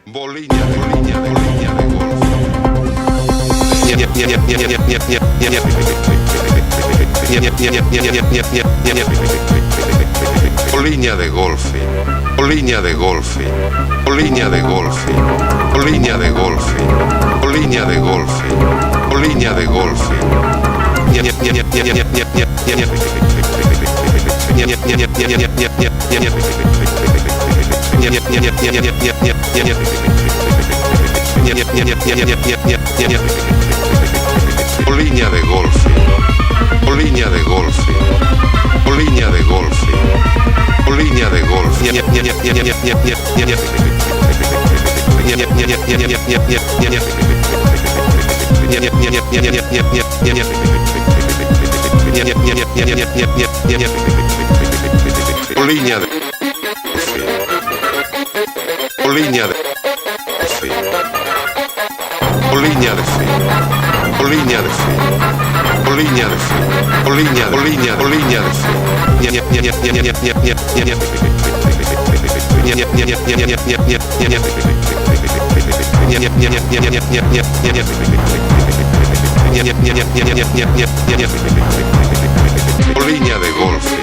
Boliña de golf. Boliña de golfe. Boliña de golfe. Boliña de golfe. Boliña de golfe. Boliña de golfe. Boliña de golfe. Boliña de golfe. Boliña de golfe. Boliña de golfe. Boliña de golfe. Boliña de Boliña de fe. Boliña de fe. Boliña de fe. Boliña de fe. Boliña, boliña, boliña de fe. Boliña de golfe.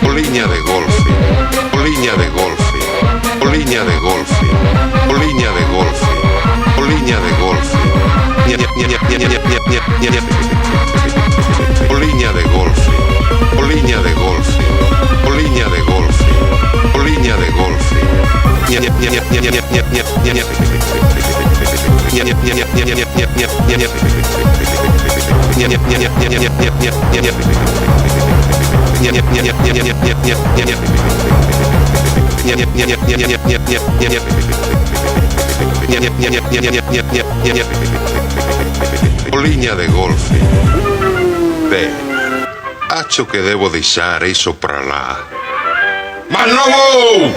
Boliña de golfe. Boliña de golfe. Boliña de golfe. Boliña de golfe. Boliña de golfe. Boliña de golfe. Boliña de golfe. Boliña de golfe. Boliña de golfe. Boliña de golfe. Beh, accio che devo deixar iso pra lá. Ma non!